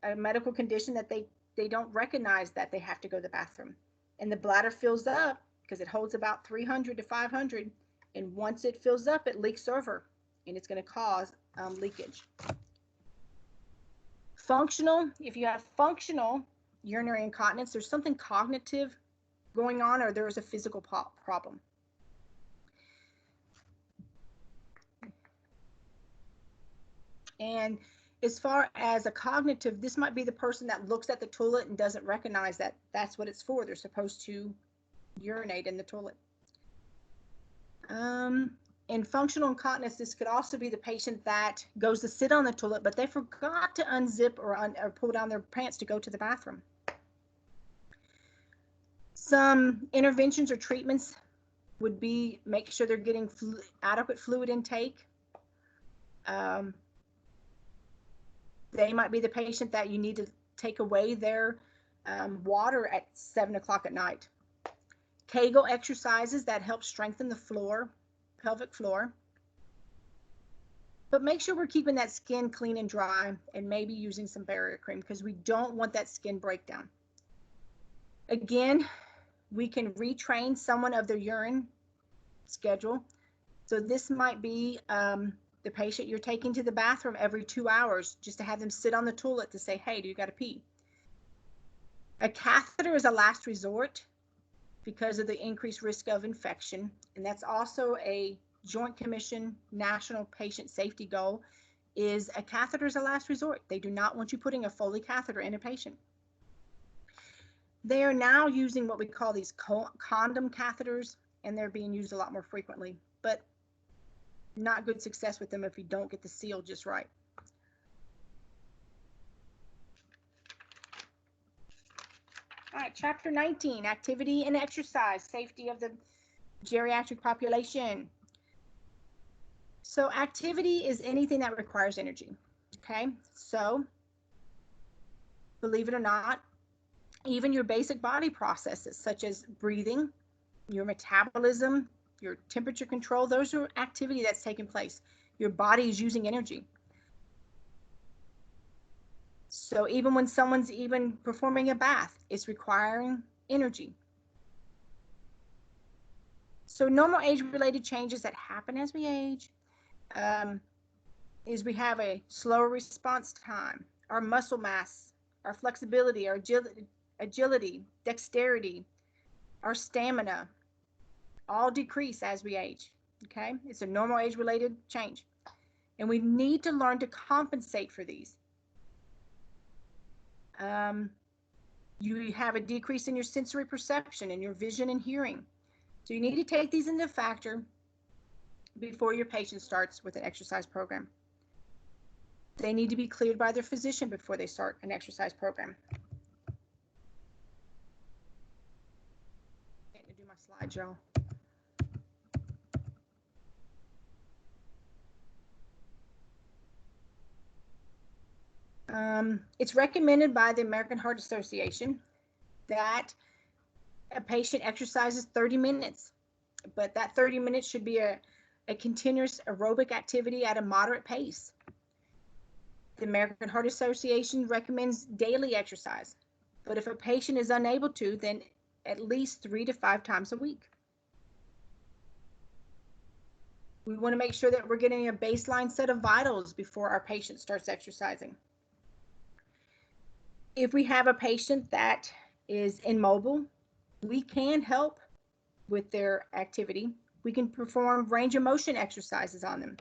a medical condition that they don't recognize that they have to go to the bathroom. And the bladder fills up because it holds about 300 to 500. And once it fills up, it leaks over, and it's going to cause leakage. Functional, if you have functional urinary incontinence, there's something cognitive going on, or there's a physical problem. And as far as a cognitive, this might be the person that looks at the toilet and doesn't recognize that that's what it's for. They're supposed to urinate in the toilet. In functional incontinence, this could also be the patient that goes to sit on the toilet, but they forgot to unzip or pull down their pants to go to the bathroom. Some interventions or treatments would be make sure they're getting adequate fluid intake. They might be the patient that you need to take away their water at 7 o'clock at night. Kegel exercises that help strengthen the floor, pelvic floor. But make sure we're keeping that skin clean and dry, and maybe using some barrier cream, because we don't want that skin breakdown. Again, we can retrain someone of their urine schedule. So this might be the patient you're taking to the bathroom every 2 hours, just to have them sit on the toilet to say, hey, do you got to pee? A catheter is a last resort because of the increased risk of infection. And that's also a Joint Commission national patient safety goal, is a catheter is a last resort. They do not want you putting a Foley catheter in a patient. They are now using what we call these condom catheters, and they're being used a lot more frequently, but not good success with them if you don't get the seal just right. All right, chapter 19, activity and exercise, safety of the geriatric population. So activity is anything that requires energy, okay? So believe it or not, even your basic body processes such as breathing, your metabolism, your temperature control, those are activity that's taking place. Your body is using energy. So even when someone's even performing a bath, it's requiring energy. So normal age-related changes that happen as we age is we have a slower response time, our muscle mass, our flexibility, our agility, dexterity, our stamina, all decrease as we age, okay? It's a normal age-related change. And we need to learn to compensate for these. You have a decrease in your sensory perception and your vision and hearing. So you need to take these into factor before your patient starts with an exercise program. They need to be cleared by their physician before they start an exercise program. I'm going to do my slide, y'all. It's recommended by the American Heart Association that a patient exercises 30 minutes, but that 30 minutes should be a continuous aerobic activity at a moderate pace. The American Heart Association recommends daily exercise, but if a patient is unable to, then at least 3 to 5 times a week. We want to make sure that we're getting a baseline set of vitals before our patient starts exercising. If we have a patient that is immobile, we can help with their activity. We can perform range of motion exercises on them.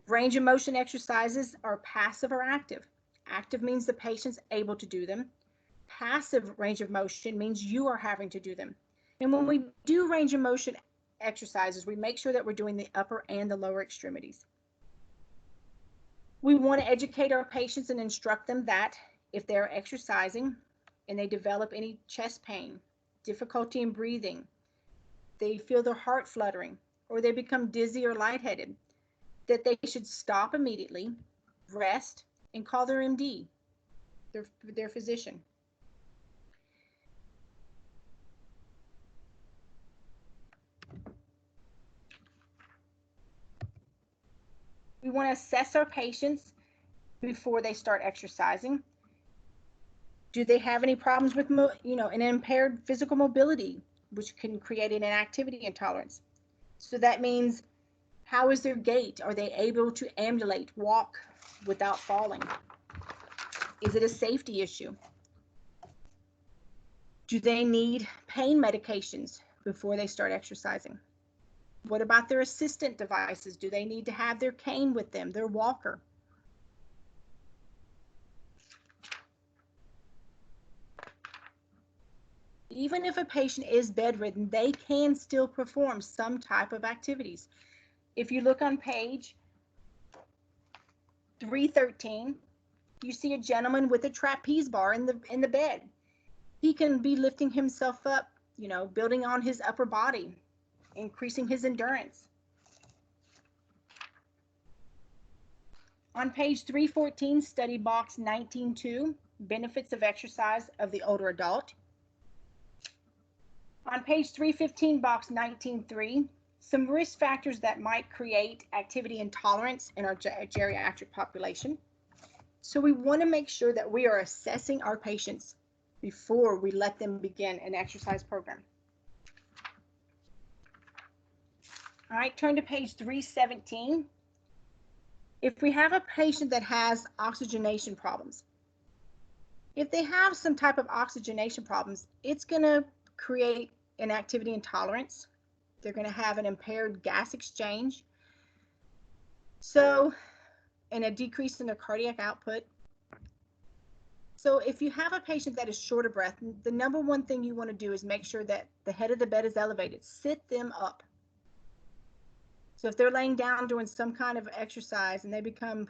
Range of motion exercises are passive or active. Active means the patient's able to do them. Passive range of motion means you are having to do them. And when we do range of motion exercises, we make sure that we're doing the upper and the lower extremities. We want to educate our patients and instruct them that if they're exercising and they develop any chest pain, difficulty in breathing, they feel their heart fluttering, or they become dizzy or lightheaded, that they should stop immediately, rest, and call their MD, their physician. We want to assess our patients before they start exercising. Do they have any problems with, an impaired physical mobility, which can create an activity intolerance? So that means, how is their gait? Are they able to ambulate, walk without falling? Is it a safety issue? Do they need pain medications before they start exercising? What about their assistant devices? Do they need to have their cane with them, their walker? Even if a patient is bedridden, they can still perform some type of activities. If you look on page 313, you see a gentleman with a trapeze bar in the bed. He can be lifting himself up, building on his upper body, increasing his endurance. On page 314, study box 19.2, benefits of exercise of the older adult. On page 315, box 19.3, some risk factors that might create activity intolerance in our geriatric population. So we want to make sure that we are assessing our patients before we let them begin an exercise program. All right, turn to page 317. If we have a patient that has oxygenation problems, if they have some type of oxygenation problems, it's going to create an activity intolerance. They're going to have an impaired gas exchange. And a decrease in their cardiac output. So if you have a patient that is short of breath, the number one thing you want to do is make sure that the head of the bed is elevated. Sit them up. So if they're laying down doing some kind of exercise and they become,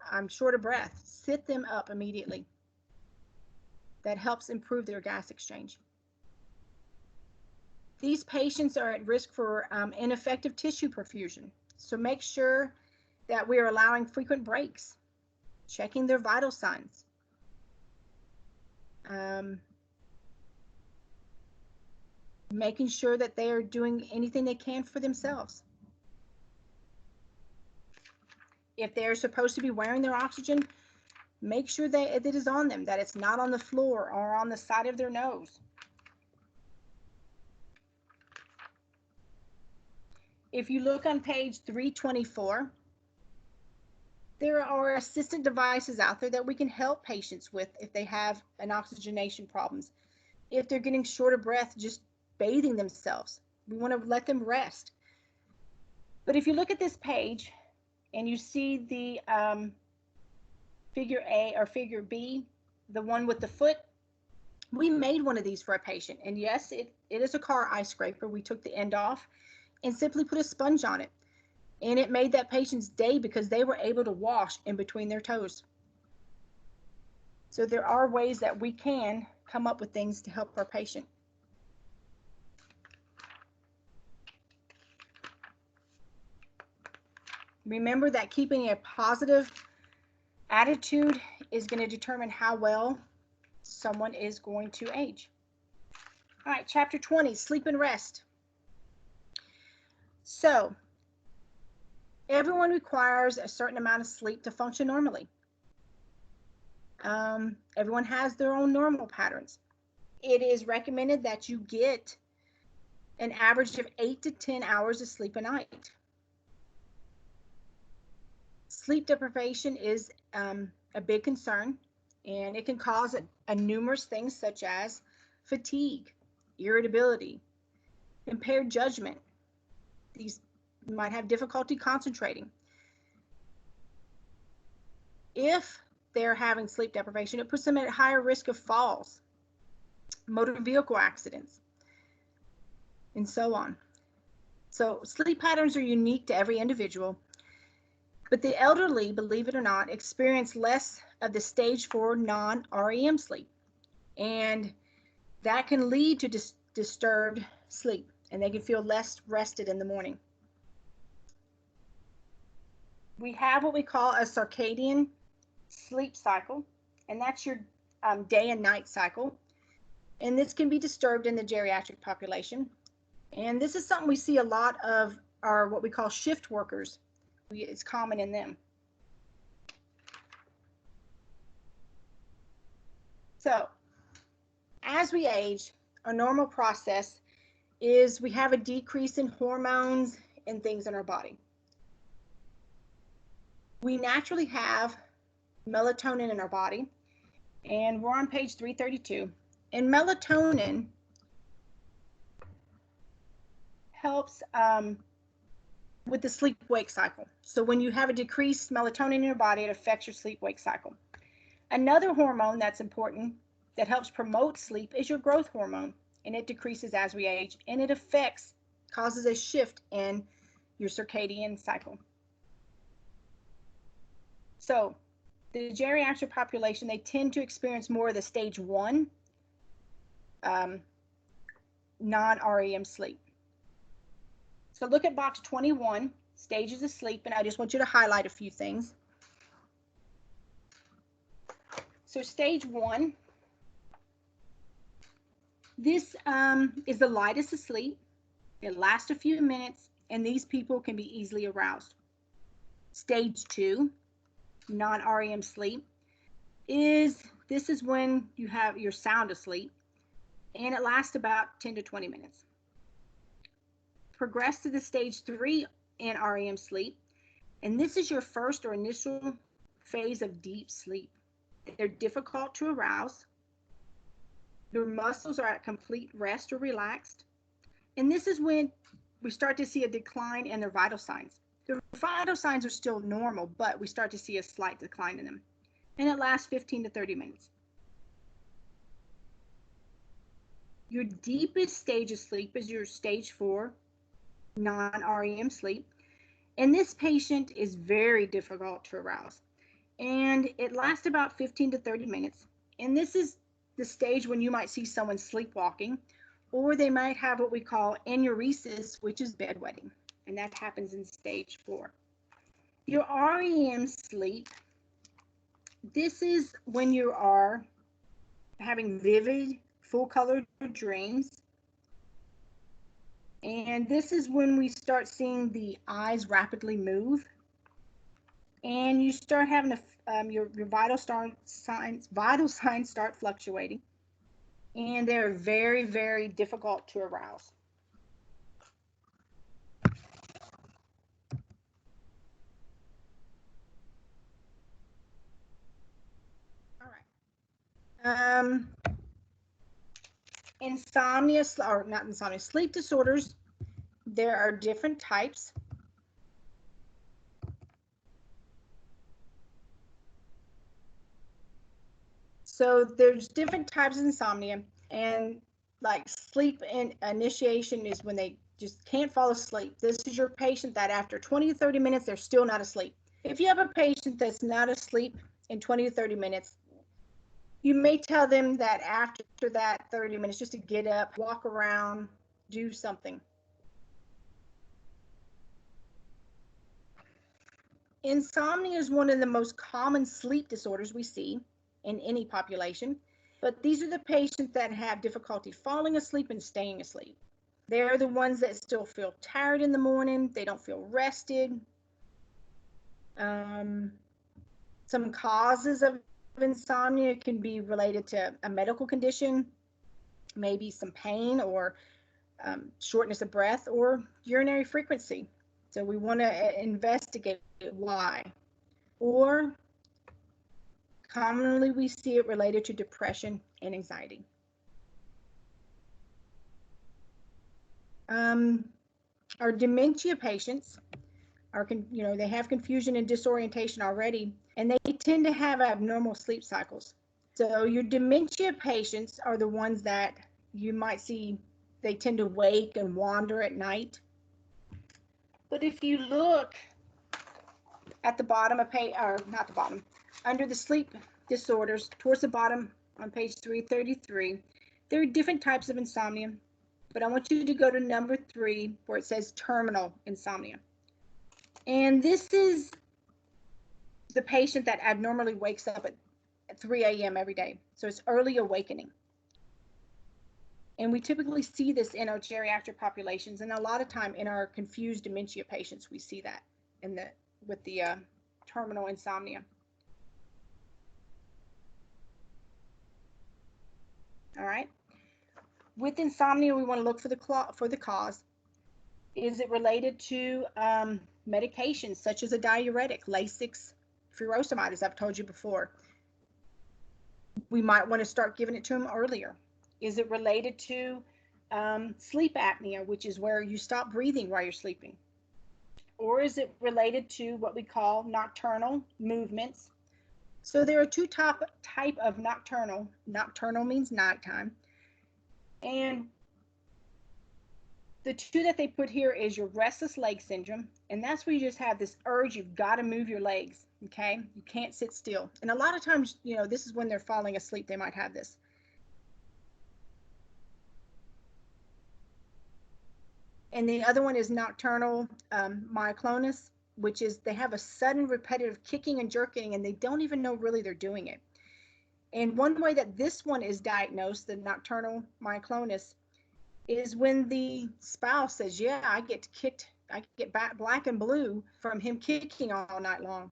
I'm short of breath, sit them up immediately. That helps improve their gas exchange. These patients are at risk for ineffective tissue perfusion. So make sure that we are allowing frequent breaks, checking their vital signs. Making sure that they are doing anything they can for themselves. If they're supposed to be wearing their oxygen, make sure that it is on them, that it's not on the floor or on the side of their nose. If you look on page 324, there are assistant devices out there that we can help patients with if they have an oxygenation problems. If they're getting short of breath, just bathing themselves, we want to let them rest. But if you look at this page and you see the figure A or figure B, the one with the foot, we made one of these for a patient. And yes, it is a car ice scraper. We took the end off and simply put a sponge on it. And it made that patient's day because they were able to wash in between their toes. So there are ways that we can come up with things to help our patient. Remember that keeping a positive attitude is going to determine how well someone is going to age. All right, chapter 20, sleep and rest. So everyone requires a certain amount of sleep to function normally. Everyone has their own normal patterns. It is recommended that you get an average of 8 to 10 hours of sleep a night. Sleep deprivation is a big concern, and it can cause numerous things such as fatigue, irritability, impaired judgment. These might have difficulty concentrating. If they're having sleep deprivation, it puts them at higher risk of falls, motor vehicle accidents, and so on. So sleep patterns are unique to every individual, but the elderly, believe it or not, experience less of the stage 4 non-REM sleep, and that can lead to disturbed sleep, and they can feel less rested in the morning. We have what we call a circadian sleep cycle, and that's your day and night cycle, and this can be disturbed in the geriatric population. And this is something we see a lot of our what we call shift workers. It's common in them. So as we age, our normal process is we have a decrease in hormones and things in our body. We naturally have melatonin in our body, and we're on page 332. And melatonin helps with the sleep-wake cycle. So when you have a decreased melatonin in your body, it affects your sleep-wake cycle. Another hormone that's important that helps promote sleep is your growth hormone, and it decreases as we age, and it causes a shift in your circadian cycle. So the geriatric population, they tend to experience more of the stage 1 non-REM sleep. So look at box 21, stages of sleep, and I just want you to highlight a few things. So stage 1, this is the lightest of sleep. It lasts a few minutes, and these people can be easily aroused. Stage 2, non-REM sleep, this is when you're sound asleep, and it lasts about 10 to 20 minutes. Progress to the stage 3 in REM sleep, and this is your first or initial phase of deep sleep. They're difficult to arouse. Your muscles are at complete rest or relaxed, and this is when we start to see a decline in their vital signs. The vital signs are still normal, but we start to see a slight decline in them, and it lasts 15 to 30 minutes. Your deepest stage of sleep is your stage 4 non-REM sleep, and this patient is very difficult to arouse, and it lasts about 15 to 30 minutes, and this is the stage when you might see someone sleepwalking, or they might have what we call enuresis, which is bedwetting, and that happens in stage 4. Your REM sleep, this is when you are having vivid, full-colored dreams. And this is when we start seeing the eyes rapidly move, and you start having your vital signs start fluctuating, and they're very, very difficult to arouse. All right. Insomnia, or not insomnia, sleep disorders, there are different types. So there's different types of insomnia, and like sleep initiation is when they just can't fall asleep. This is your patient that after 20 to 30 minutes, they're still not asleep. If you have a patient that's not asleep in 20 to 30 minutes, you may tell them that after that 30 minutes, just to get up, walk around, do something. Insomnia is one of the most common sleep disorders we see in any population, but these are the patients that have difficulty falling asleep and staying asleep. They're the ones that still feel tired in the morning. They don't feel rested. Some causes of insomnia can be related to a medical condition, maybe some pain or shortness of breath or urinary frequency. So we want to investigate why. Or commonly we see it related to depression and anxiety. Our dementia patients are, they have confusion and disorientation already, and they tend to have abnormal sleep cycles. So your dementia patients are the ones that you might see, they tend to wake and wander at night. But if you look at the bottom of page, or not the bottom, under the sleep disorders, towards the bottom on page 333, there are different types of insomnia, but I want you to go to number 3 where it says terminal insomnia. And this is the patient that abnormally wakes up at 3 a.m. every day. So it's early awakening. And we typically see this in our geriatric populations, and a lot of time in our confused dementia patients, we see that with the terminal insomnia. All right. With insomnia, we want to look for the cause. Is it related to medications such as a diuretic, Lasix, furosemide, as I've told you before? We might want to start giving it to them earlier. Is it related to sleep apnea, which is where you stop breathing while you're sleeping? Or is it related to what we call nocturnal movements? So there are two type of nocturnal. Nocturnal means nighttime. And the two that they put here is your restless leg syndrome, and that's where you just have this urge, you've got to move your legs, okay? You can't sit still. And a lot of times, this is when they're falling asleep, they might have this. And the other one is nocturnal myoclonus, which is they have a sudden repetitive kicking and jerking, and they don't even know really they're doing it. And one way that this one is diagnosed, the nocturnal myoclonus, is when the spouse says, yeah, I get back black and blue from him kicking all night long.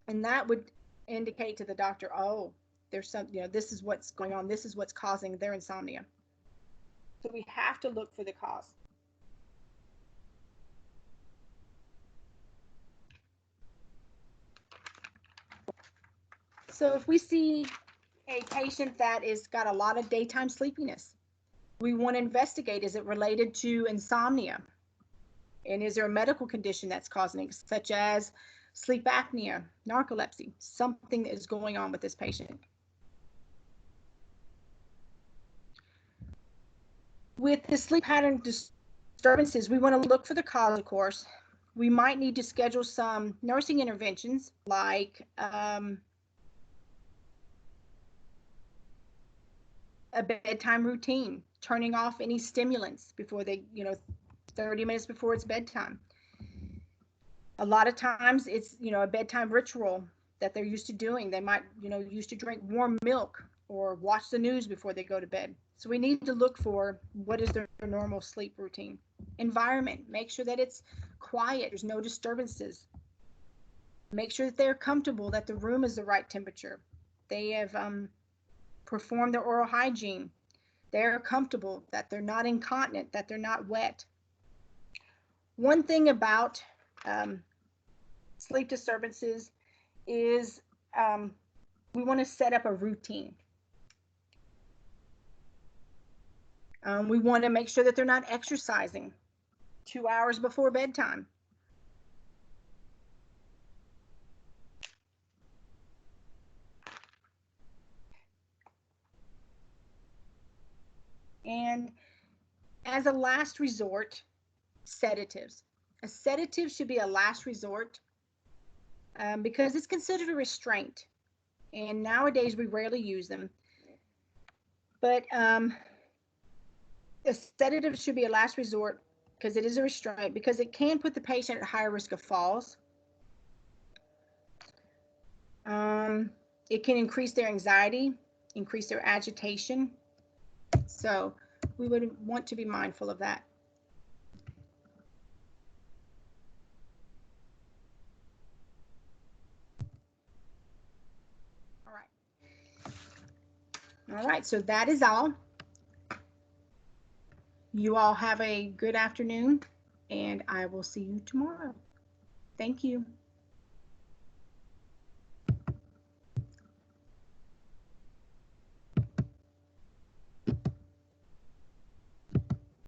And that would indicate to the doctor, oh, there's some, this is what's going on. This is what's causing their insomnia. So we have to look for the cause. So if we see a patient that is got a lot of daytime sleepiness, we want to investigate, is it related to insomnia? And is there a medical condition that's causing it, such as sleep apnea, narcolepsy, something that is going on with this patient? With the sleep pattern disturbances, we want to look for the cause, of course. We might need to schedule some nursing interventions like a bedtime routine, turning off any stimulants before they, 30 minutes before it's bedtime. A lot of times it's, a bedtime ritual that they're used to doing. They might, used to drink warm milk or watch the news before they go to bed. So we need to look for what is their normal sleep routine. Environment, make sure that it's quiet, there's no disturbances. Make sure that they're comfortable, that the room is the right temperature. They have performed their oral hygiene. They're comfortable, that they're not incontinent, that they're not wet. One thing about sleep disturbances is we want to set up a routine. We want to make sure that they're not exercising 2 hours before bedtime. And as a last resort, sedatives. A sedative should be a last resort because it's considered a restraint. And nowadays we rarely use them. But a sedative should be a last resort because it is a restraint, because it can put the patient at higher risk of falls. It can increase their anxiety, increase their agitation. So we would want to be mindful of that. All right. All right, so that is all. You all have a good afternoon, and I will see you tomorrow. Thank you.